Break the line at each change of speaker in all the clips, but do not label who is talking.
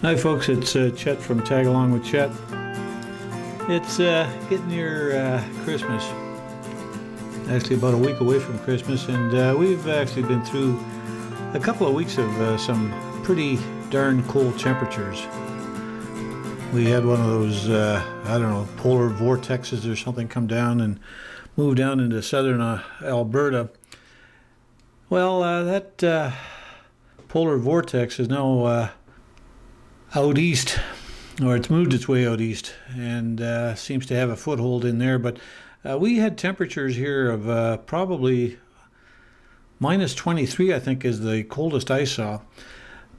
Hi folks, it's Chet from Tag Along with Chet. It's getting near Christmas, actually about a week away from Christmas, and we've actually been through a couple of weeks of some pretty darn cold temperatures. We had one of those, I don't know, polar vortexes or something come down and move down into southern Alberta. Well, that polar vortex is now out east, or it's moved its way out east, and seems to have a foothold in there. But we had temperatures here of probably minus 23, I think, is the coldest I saw.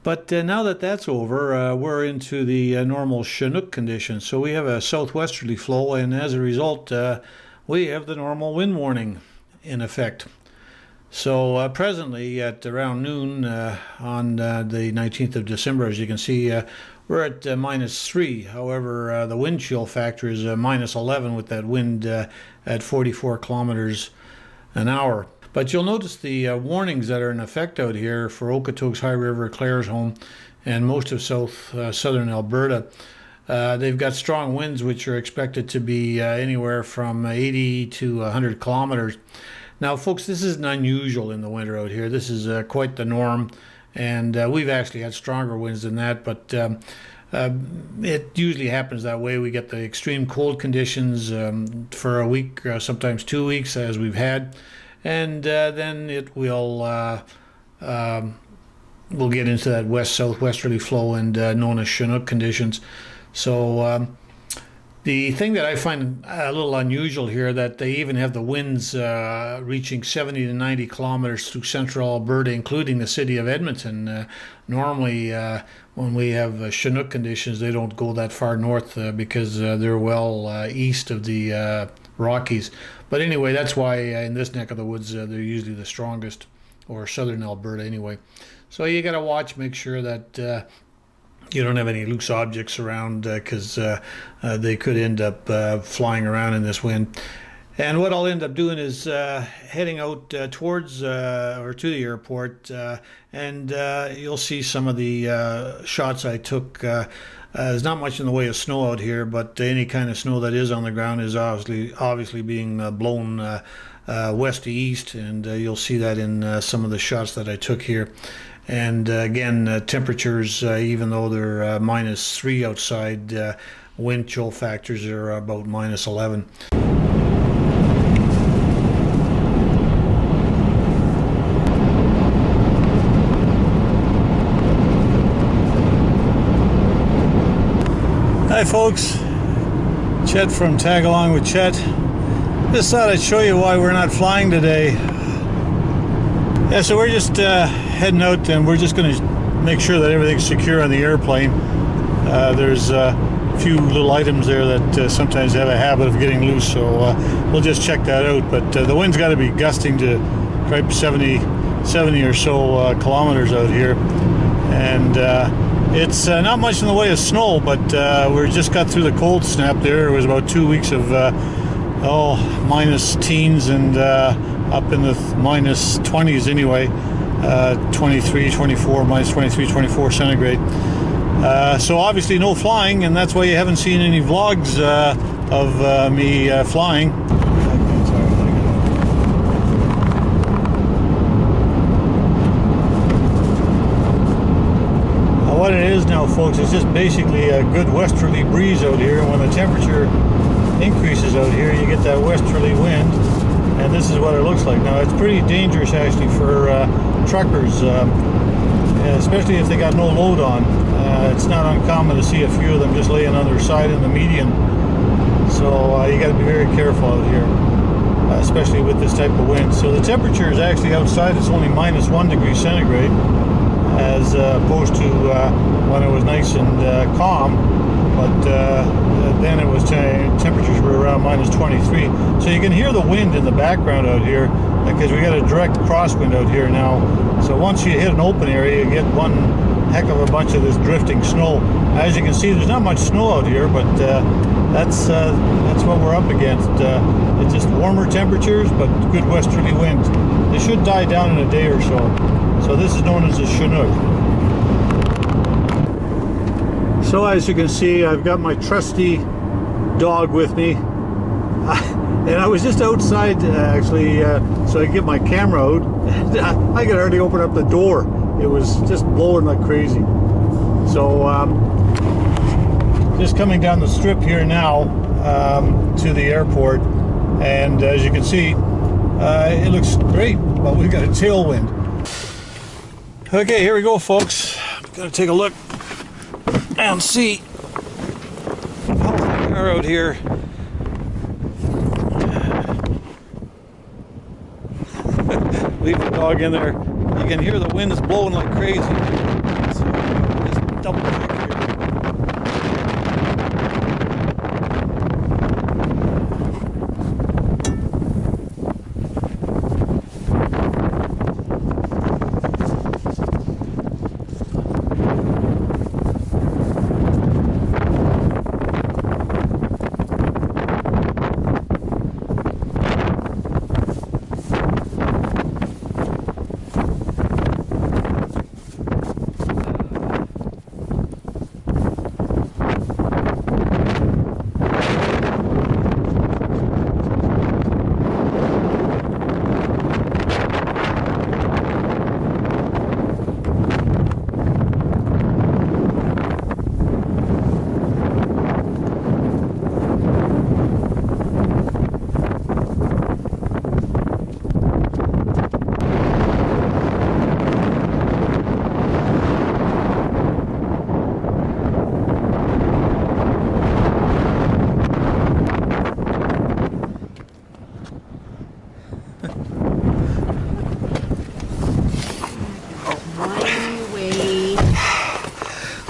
But now that that's over, we're into the normal Chinook conditions. So we have a southwesterly flow, and as a result, we have the normal wind warning in effect. So presently at around noon on the 19th of December, as you can see, we're at minus 3. However, the wind chill factor is minus 11 with that wind at 44 kilometers an hour. But you'll notice the warnings that are in effect out here for Okotoks, High River, Claresholm, and most of southern Alberta. They've got strong winds which are expected to be anywhere from 80 to 100 kilometers. Now, folks, this isn't unusual in the winter out here. This is quite the norm, and we've actually had stronger winds than that, but it usually happens that way. We get the extreme cold conditions for a week, sometimes 2 weeks, as we've had, and then it will we'll get into that west-southwesterly flow and known as Chinook conditions. So the thing that I find a little unusual here, that they even have the winds reaching 70 to 90 kilometers through central Alberta, including the city of Edmonton. Normally, when we have Chinook conditions, they don't go that far north because they're well east of the Rockies. But anyway, that's why in this neck of the woods, they're usually the strongest, or southern Alberta anyway. So you got to watch, make sure that you don't have any loose objects around, because they could end up flying around in this wind. And what I'll end up doing is heading out towards or to the airport, and you'll see some of the shots I took. There's not much in the way of snow out here, but any kind of snow that is on the ground is obviously being blown west to east, and you'll see that in some of the shots that I took here. And again, temperatures, even though they're minus 3 outside, wind chill factors are about minus 11. Hi folks, Chet from Tag Along with Chet. Just thought I'd show you why we're not flying today. Yeah, so we're just heading out, and we're just going to make sure that everything's secure on the airplane. There's a few little items there that sometimes have a habit of getting loose, so we'll just check that out. But the wind's got to be gusting to right 70 or so kilometers out here, and it's not much in the way of snow, but we just got through the cold snap there. It was about 2 weeks of minus teens and up in the minus 20s anyway, 23, 24, minus 23, 24 centigrade. So obviously no flying, and that's why you haven't seen any vlogs of me flying. What it is now, folks, is just basically a good westerly breeze out here. When the temperature increases out here, you get that westerly wind, and this is what it looks like. Now, it's pretty dangerous actually for truckers, especially if they got no load on. It's not uncommon to see a few of them just laying on their side in the median. So you got to be very careful out here, especially with this type of wind. So the temperature is actually outside, it's only minus 1 degree centigrade, as opposed to when it was nice and calm. But then it was temperatures were around minus 23. So you can hear the wind in the background out here, because we got a direct crosswind out here now. So once you hit an open area, you get one heck of a bunch of this drifting snow. As you can see, there's not much snow out here, but that's what we're up against. It's just warmer temperatures, but good westerly winds. They should die down in a day or so. So this is known as a Chinook. So as you can see, I've got my trusty dog with me. And I was just outside actually, so I could get my camera out. I could hardly open up the door. It was just blowing like crazy. So just coming down the strip here now to the airport. And as you can see, it looks great, but we've got a tailwind. Okay, here we go, folks. Gotta take a look and see how things are out here. Leave the dog in there. You can hear the winds blowing like crazy. So just double check here.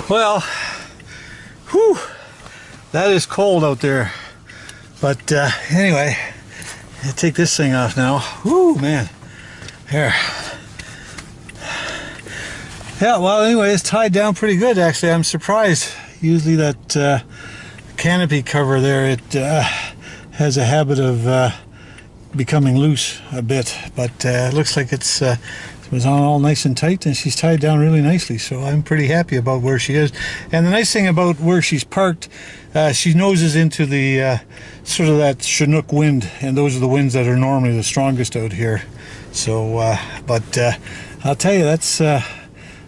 Well, whew, that is cold out there. But anyway, I'll take this thing off now. Whoo, man. Here. Yeah, well, anyway, it's tied down pretty good, actually. I'm surprised. Usually that canopy cover there, it has a habit of becoming loose a bit. But it looks like it was on all nice and tight, and she's tied down really nicely, so I'm pretty happy about where she is. And the nice thing about where she's parked, she noses into the sort of that Chinook wind, and those are the winds that are normally the strongest out here. So but I'll tell you, that's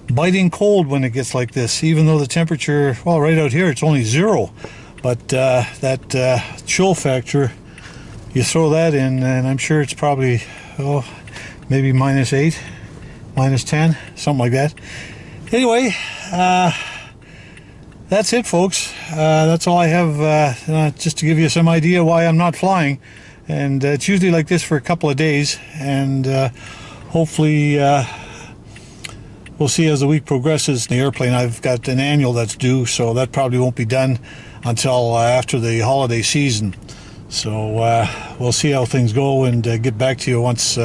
biting cold when it gets like this, even though the temperature, well, right out here it's only 0, but that chill factor, you throw that in, and I'm sure it's probably, oh, maybe -8, -10, something like that. Anyway, that's it, folks. That's all I have, just to give you some idea why I'm not flying. And it's usually like this for a couple of days, and hopefully we'll see as the week progresses. In the airplane, I've got an annual that's due, so that probably won't be done until after the holiday season. So we'll see how things go, and get back to you once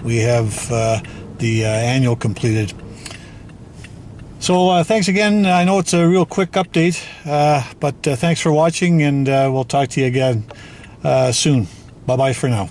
we have the annual completed. So thanks again. I know it's a real quick update, but thanks for watching, and we'll talk to you again soon. Bye-bye for now.